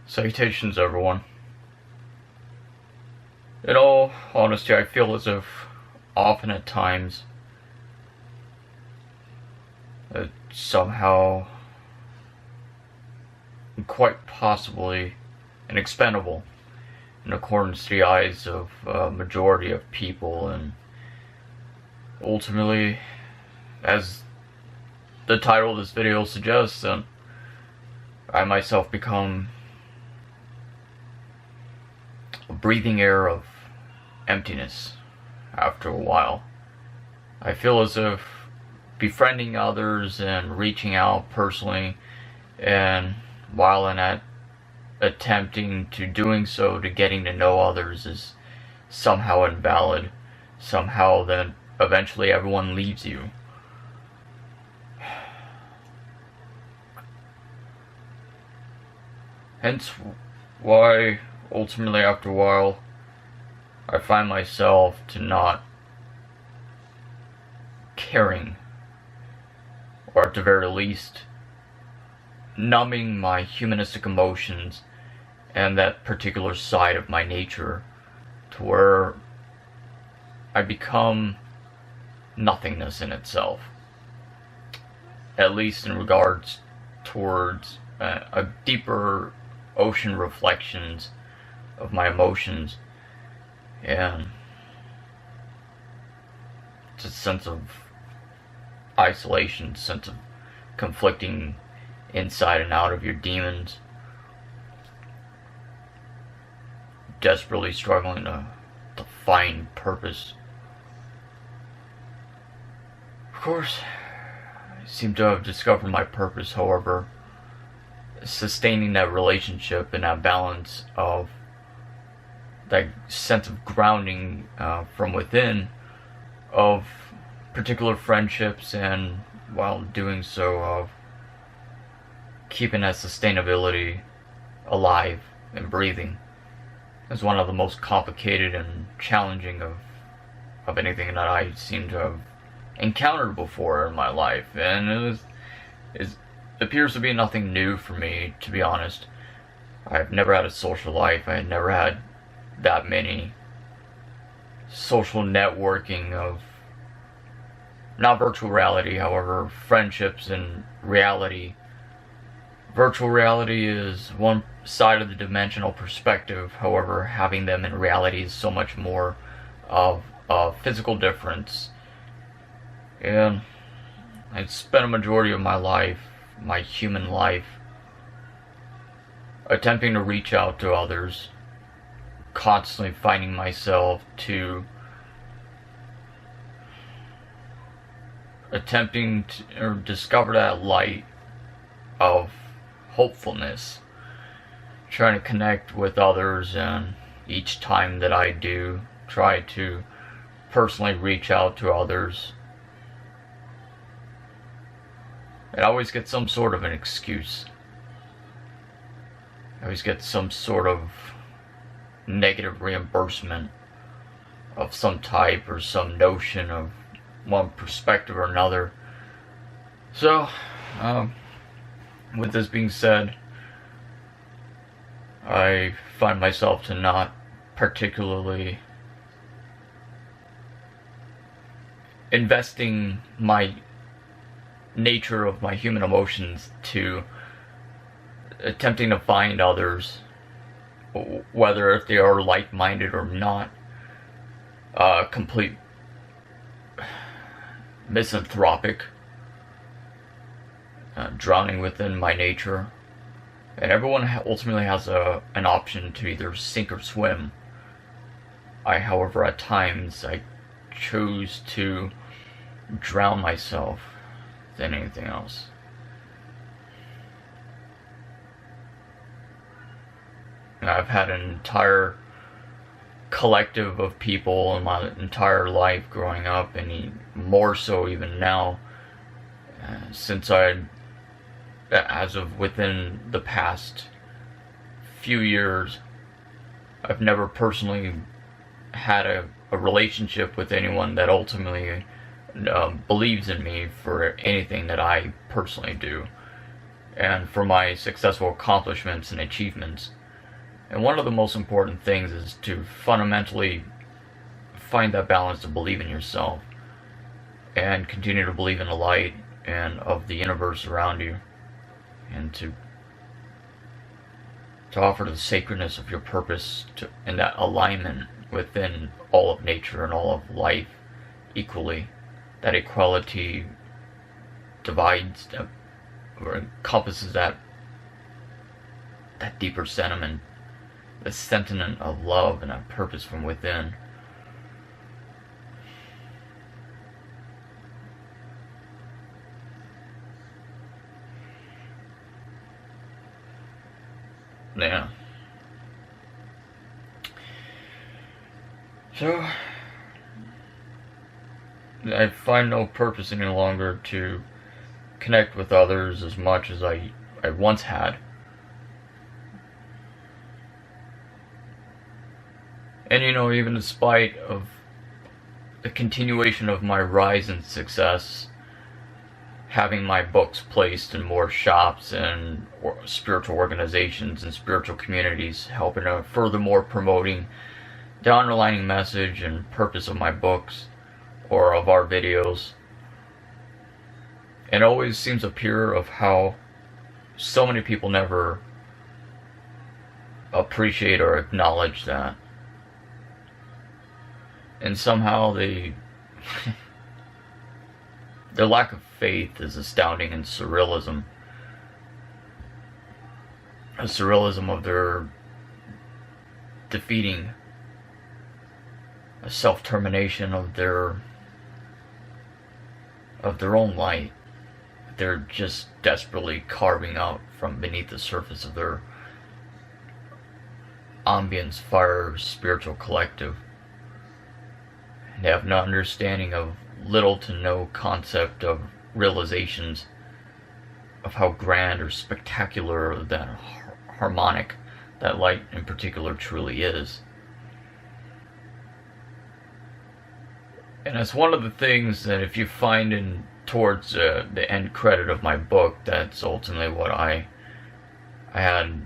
Salutations, everyone. In all honesty, I feel as if often at times somehow, quite possibly, inexpendable in accordance to the eyes of a majority of people, and ultimately, as the title of this video suggests, I myself become a breathing air of emptiness after a while. I feel as if befriending others and reaching out personally, and while in that attempting to doing so to getting to know others is somehow invalid, somehow then eventually everyone leaves you. Hence why ultimately after a while I find myself to not caring, or at the very least numbing my humanistic emotions and that particular side of my nature to where I become nothingness in itself, at least in regards towards a deeper ocean reflections of my emotions, and it's a sense of isolation, sense of conflicting inside and out of your demons, desperately struggling to find purpose. Of course, I seem to have discovered my purpose, however, sustaining that relationship and that balance of that sense of grounding from within of particular friendships, and while doing so of keeping that sustainability alive and breathing is one of the most complicated and challenging of anything that I seem to have encountered before in my life, and it appears to be nothing new for me, to be honest. I've never had a social life. I had never had that many social networking of, not virtual reality, however, friendships in reality. Virtual reality is one side of the dimensional perspective, however, having them in reality is so much more of a physical difference. And I spent a majority of my life, my human life, attempting to reach out to others, constantly finding myself to attempting to discover that light of hopefulness, trying to connect with others, and each time that I do try to personally reach out to others, I always get some sort of an excuse. I always get some sort of negative reimbursement of some type, or some notion of one perspective or another. So, with this being said, I find myself to not particularly investing my nature of my human emotions to attempting to find others, whether if they are like-minded or not, complete misanthropic, drowning within my nature. And everyone ultimately has an option to either sink or swim. However, at times I choose to drown myself than anything else. I've had an entire collective of people in my entire life growing up, and more so even now, since as of within the past few years, I've never personally had a relationship with anyone that ultimately believes in me for anything that I personally do. and for my successful accomplishments and achievements. And one of the most important things is to fundamentally find that balance to believe in yourself and continue to believe in the light and of the universe around you, and to offer the sacredness of your purpose and that alignment within all of nature and all of life equally. That equality divides or encompasses that deeper sentiment, the sentiment of love and a purpose from within. Yeah. So, I find no purpose any longer to connect with others as much as I once had. And even despite of the continuation of my rise in success, having my books placed in more shops and spiritual organizations and spiritual communities, helping to furthermore promoting the underlying message and purpose of my books or of our videos. It always seems to appear of how so many people never appreciate or acknowledge that. And somehow their lack of faith is astounding and surrealism. A surrealism of their defeating a self-termination of their own light. They're just desperately carving out from beneath the surface of their ambience fire spiritual collective. And they have no understanding of little to no concept of realizations of how grand or spectacular that harmonic that light in particular truly is. And it's one of the things that if you find towards the end credit of my book, that's ultimately what I had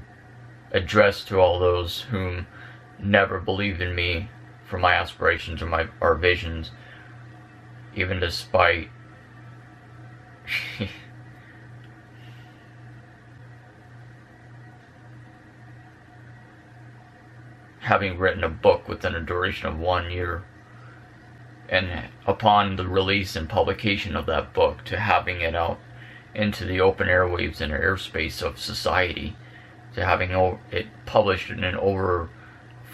addressed to all those whom never believed in me for my aspirations or our visions, even despite having written a book within a duration of 1 year, and upon the release and publication of that book, to having it out into the open airwaves and airspace of society, to having it published in over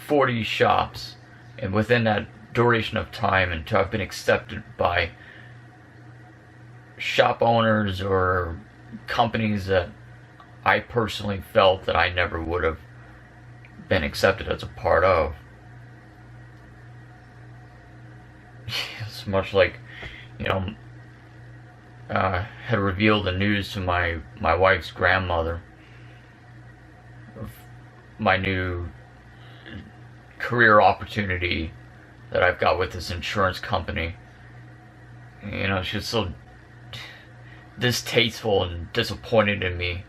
40 shops, and within that duration of time, and to have been accepted by shop owners or companies that I personally felt that I never would have been accepted as a part of. It's much like, had revealed the news to my wife's grandmother of my new career opportunity that I've got with this insurance company. She was so distasteful and disappointed in me.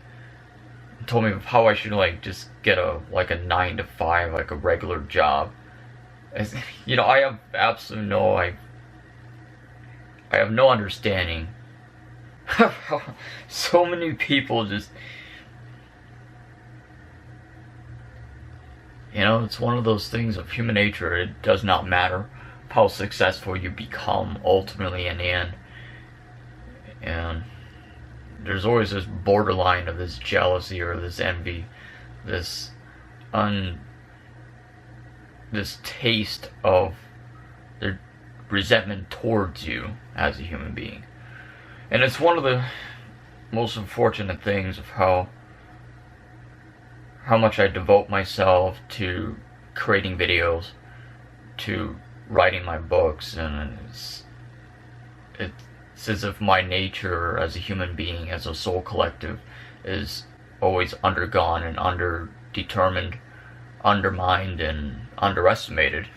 Told me how I should just get a 9 to 5, like a regular job. As, I have absolutely I have no understanding of how so many people just, it's one of those things of human nature. It does not matter how successful you become ultimately in the end. And there's always this borderline of this jealousy or this envy, this taste of their resentment towards you as a human being. And it's one of the most unfortunate things of how much I devote myself to creating videos, to writing my books, and it's as if my nature as a human being, as a soul collective, is always undergone and underdetermined, undermined and underestimated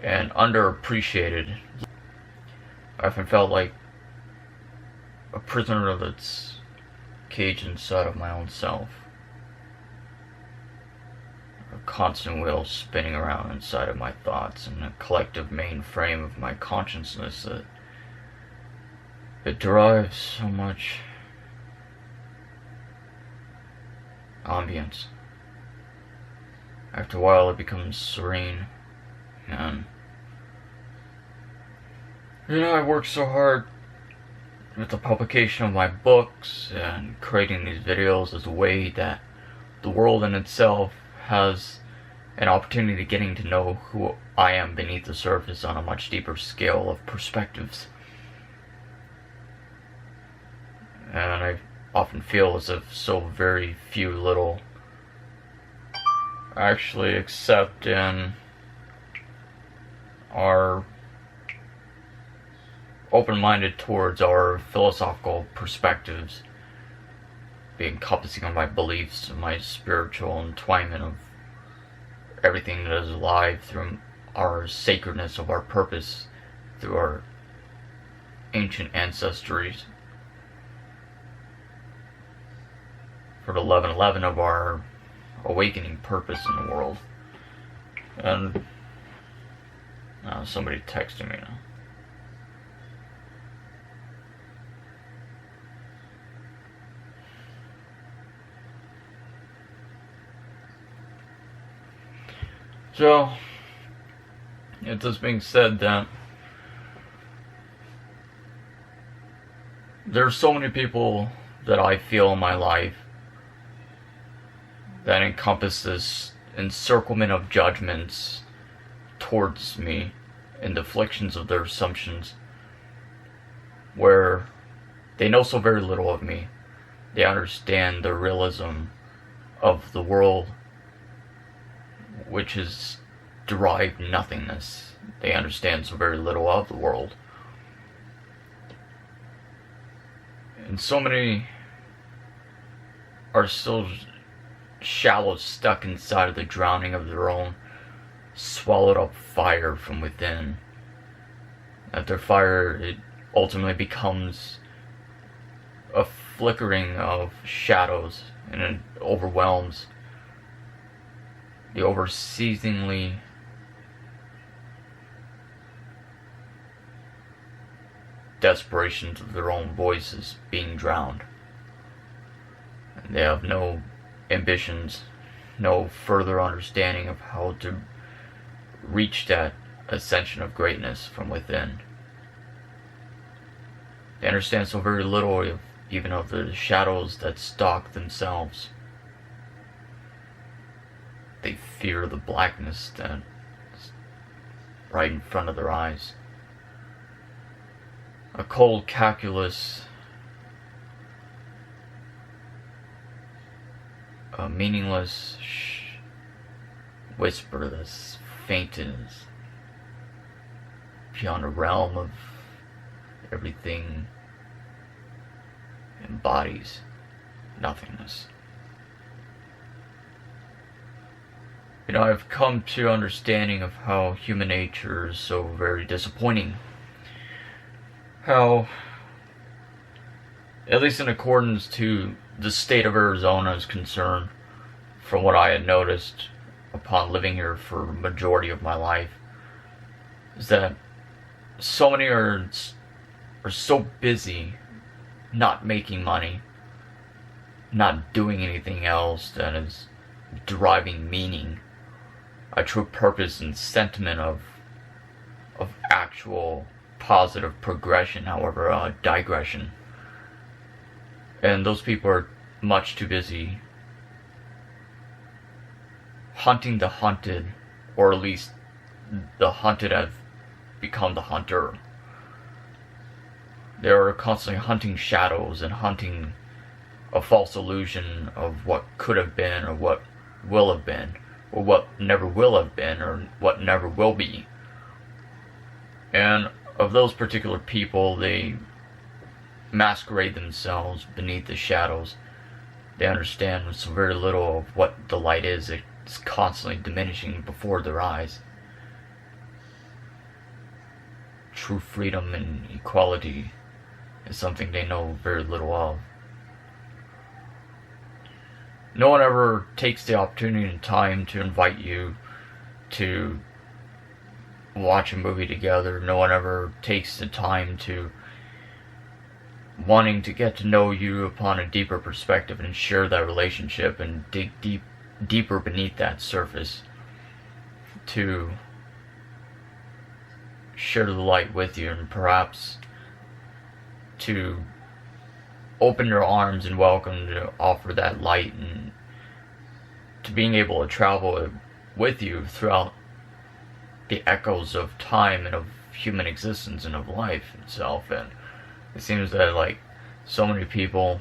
and underappreciated. I often felt like a prisoner that's cage inside of my own self. A constant wheel spinning around inside of my thoughts and a collective mainframe of my consciousness that it derives so much ambience. After a while it becomes serene, and I worked so hard with the publication of my books and creating these videos as a way that the world in itself has an opportunity to getting to know who I am beneath the surface on a much deeper scale of perspectives. And I often feel as if so very few little actually accept and are open-minded towards our philosophical perspectives, the encompassing of my beliefs and my spiritual entwinement of everything that is alive through our sacredness of our purpose, through our ancient ancestries, for the 1111 of our awakening purpose in the world. And somebody texted me now. So, it just being said that there's so many people that I feel in my life that encompass this encirclement of judgments towards me and deflections of their assumptions, where they know so very little of me. They understand the realism of the world, which is derived nothingness. They understand so very little of the world. And so many are still shallow, stuck inside of the drowning of their own swallowed up fire from within. That their fire, it ultimately becomes a flickering of shadows, and it overwhelms the overseasingly desperations of their own voices being drowned. And they have no ambitions, no further understanding of how to reach that ascension of greatness from within. They understand so very little of even of the shadows that stalk themselves. They fear the blackness that's right in front of their eyes. A cold calculus, a meaningless whisper that's faint and is beyond the realm of everything embodies nothingness. I've come to understanding of how human nature is so very disappointing. How, at least in accordance to the state of Arizona is concerned, from what I had noticed upon living here for a majority of my life, is that so many are so busy not making money, not doing anything else that is deriving meaning, a true purpose and sentiment of actual positive progression, however, digression. And those people are much too busy hunting the hunted, or at least the hunted have become the hunter. They are constantly hunting shadows and hunting a false illusion of what could have been, or what will have been, or what never will have been, or what never will be. And of those particular people, they masquerade themselves beneath the shadows. They understand so very little of what the light is. It's constantly diminishing before their eyes. True freedom and equality is something they know very little of. No one ever takes the opportunity and time to invite you to watch a movie together. No one ever takes the time to wanting to get to know you upon a deeper perspective and share that relationship and dig deeper beneath that surface to share the light with you, and perhaps to open your arms and welcome to offer that light, and to being able to travel with you throughout the echoes of time and of human existence and of life itself. And it seems that like so many people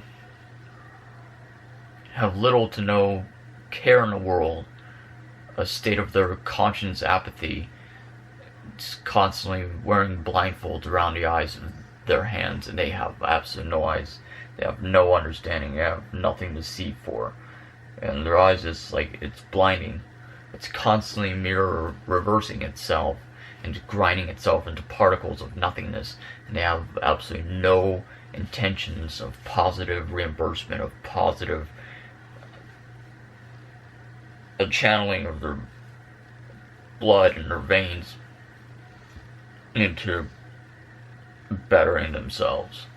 have little to no care in the world, a state of their conscious apathy, just constantly wearing blindfolds around the eyes of their hands, and they have absolutely no eyes. They have no understanding. They have nothing to see for, and their eyes is like it's blinding. It's constantly mirror reversing itself and grinding itself into particles of nothingness, and they have absolutely no intentions of positive reimbursement, of positive channeling of their blood in their veins into bettering themselves.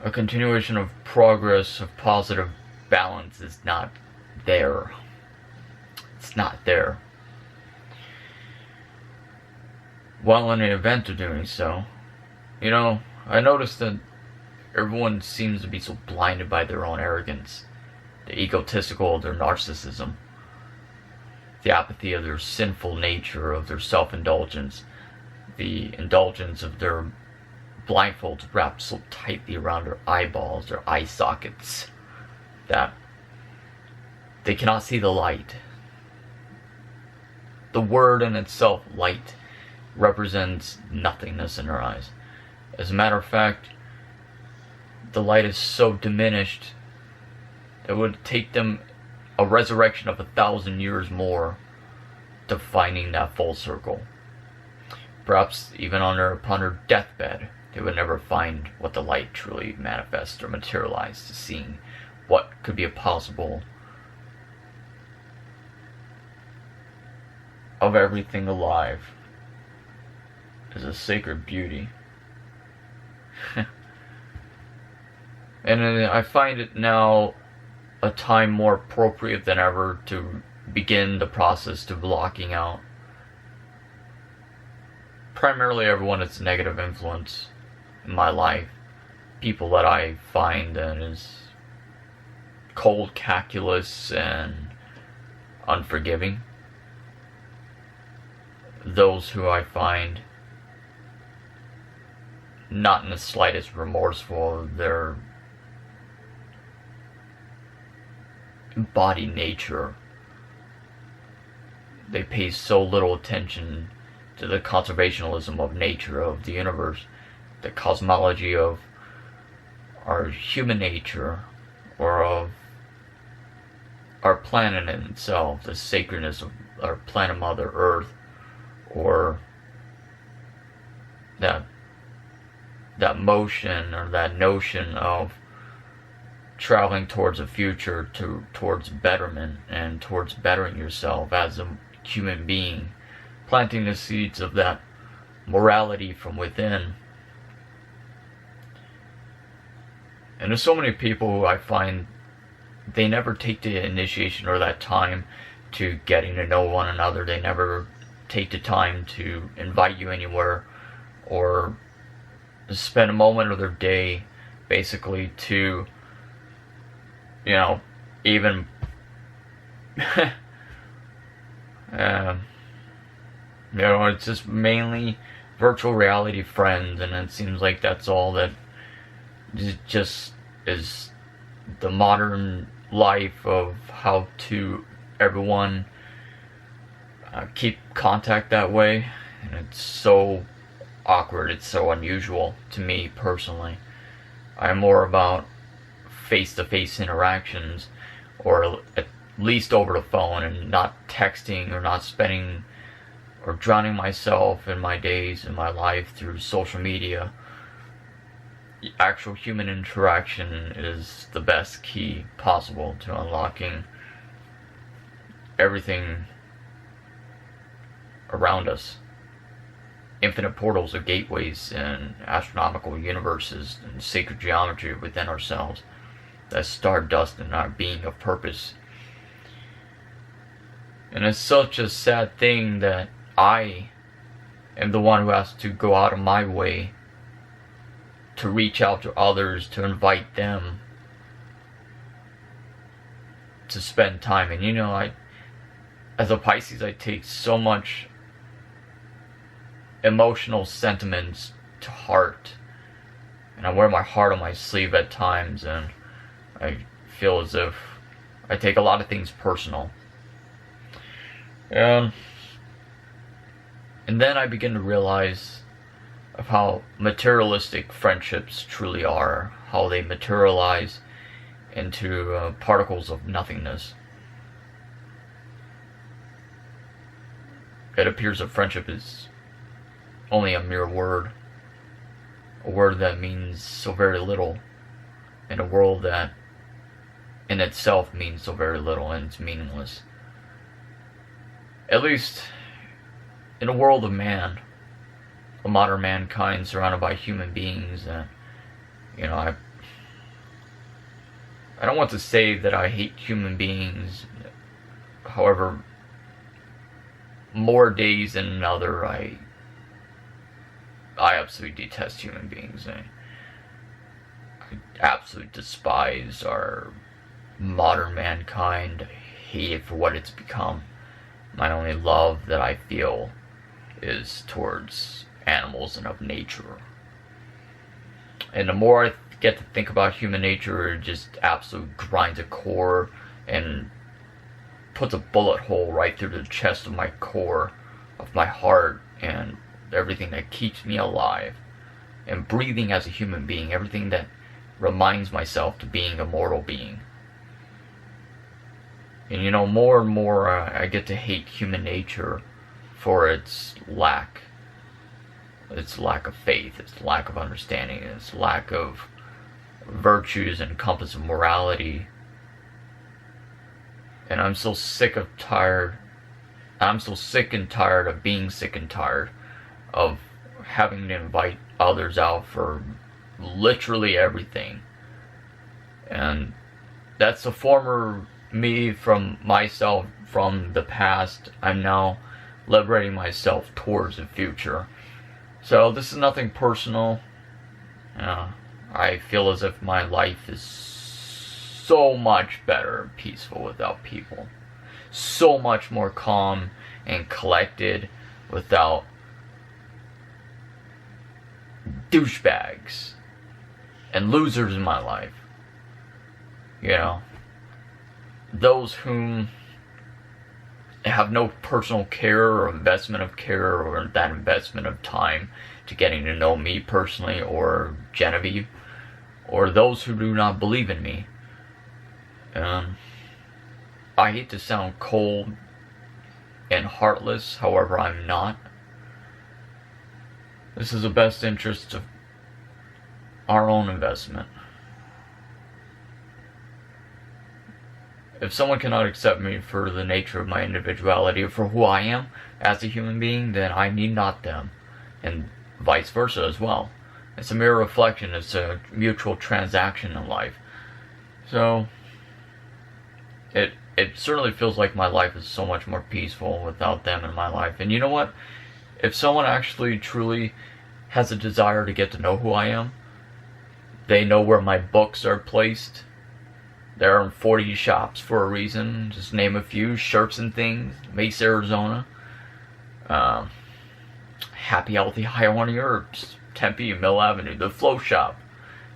A continuation of progress, of positive balance is not there. It's not there. While in the event of doing so, I noticed that everyone seems to be so blinded by their own arrogance, the egotistical of their narcissism, the apathy of their sinful nature, of their self-indulgence, the indulgence of their blindfolds wrapped so tightly around their eyeballs, their eye sockets, that they cannot see the light. The word in itself, light, represents nothingness in their eyes. As a matter of fact, the light is so diminished that it would take them a resurrection of 1,000 years more to finding that full circle. Perhaps even upon their deathbed, they would never find what the light truly manifests or materialized, to seeing what could be possible of everything alive is a sacred beauty. And I find it now a time more appropriate than ever to begin the process to blocking out primarily everyone that's negative influence in my life. People that I find that is cold, calculus, and unforgiving. Those who I find not in the slightest remorseful of their embodied nature. They pay so little attention to the conservationism of nature, of the universe, the cosmology of our human nature, or of our planet in itself, the sacredness of our planet Mother Earth, or that motion or that notion of traveling towards a future, towards betterment and towards bettering yourself as a human being, planting the seeds of that morality from within. And there's so many people who I find they never take the initiation or that time to getting to know one another. They never take the time to invite you anywhere or spend a moment of their day basically to, even it's just mainly virtual reality friends, and it seems like that's all that just is the modern life of how to everyone keep contact that way. And it's so awkward, it's so unusual to me personally. I'm more about face-to-face interactions, or at least over the phone, and not texting or not spending or drowning myself in my days and my life through social media. actual human interaction is the best key possible to unlocking everything around us. Infinite portals are gateways and astronomical universes and sacred geometry within ourselves. That stardust in our being of purpose. And it's such a sad thing that I am the one who has to go out of my way to reach out to others, to invite them to spend time. And as a Pisces, I take so much emotional sentiments to heart, and I wear my heart on my sleeve at times, and I feel as if I take a lot of things personal. And then I begin to realize of how materialistic friendships truly are, how they materialize into particles of nothingness. It appears that friendship is only a mere word, a word that means so very little, in a world that in itself means so very little, and it's meaningless. At least in a world of man, a modern mankind surrounded by human beings, and I don't want to say that I hate human beings. However, more days than another, I absolutely detest human beings. I absolutely despise our modern mankind. I hate it for what it's become. My only love that I feel is towards animals and of nature. And the more I get to think about human nature, it just absolutely grinds a core and puts a bullet hole right through the chest of my core, of my heart, and everything that keeps me alive and breathing as a human being, everything that reminds myself to being a mortal being. And more and more I get to hate human nature for its lack of faith, its lack of understanding, its lack of virtues and compass of morality. And I'm so sick and tired of being sick and tired of having to invite others out for literally everything. And that's a former me from myself from the past. I'm now liberating myself towards the future. So this is nothing personal. I feel as if my life is so much better and peaceful without people. So much more calm and collected without douchebags and losers in my life. Those whom have no personal care or investment of care or that investment of time to getting to know me personally or Genevieve, or those who do not believe in me. I hate to sound cold and heartless, however I'm not. This is the best interest of our own investment. If someone cannot accept me for the nature of my individuality or for who I am as a human being, then I need not them, and vice versa as well. It's a mere reflection. It's a mutual transaction in life. So it certainly feels like my life is so much more peaceful without them in my life. And you know what? If someone actually truly has a desire to get to know who I am, they know where my books are placed. They're in 40 shops for a reason. Just name a few. Shirts and Things, Mesa, Arizona. Happy Healthy High Horny Herbs, Tempe, Mill Avenue. The Flow Shop,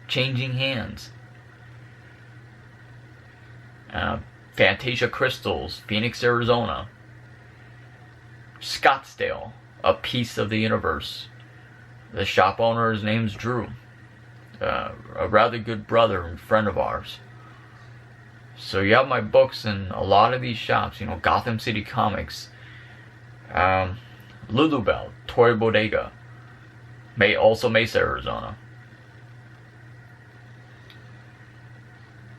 Changing Hands. Fantasia Crystals, Phoenix, Arizona. Scottsdale, A Piece of the Universe. The shop owner, his name's Drew. A rather good brother and friend of ours. So you have my books in a lot of these shops, Gotham City Comics, Lulubelle, Toy Bodega, also Mesa, Arizona.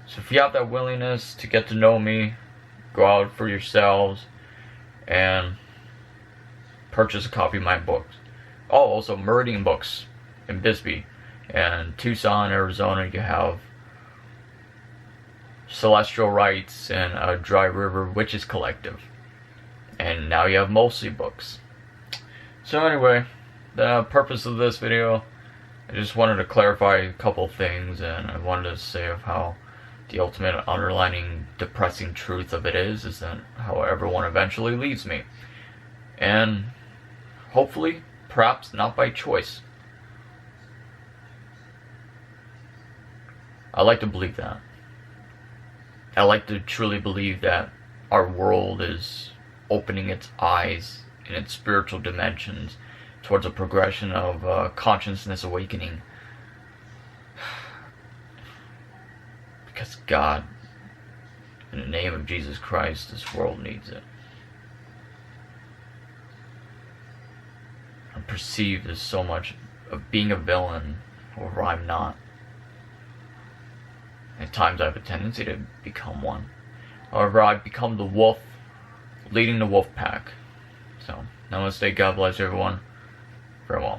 So if you have that willingness to get to know me, go out for yourselves and purchase a copy of my books. Oh, also Meridian Books in Bisbee. And Tucson, Arizona, you have Celestial Rights and Dry River Witches Collective. And now you have Mostly Books. So anyway, the purpose of this video, I just wanted to clarify a couple things, and I wanted to say of how the ultimate underlining depressing truth of it is that how everyone eventually leaves me. And hopefully, perhaps not by choice. I like to believe that. I like to truly believe that our world is opening its eyes in its spiritual dimensions towards a progression of consciousness awakening. Because God, in the name of Jesus Christ, this world needs it. I'm perceived as so much of being a villain, or I'm not. At times I have a tendency to become one. However, I've become the wolf, leading the wolf pack. So, namaste, God bless everyone. Farewell.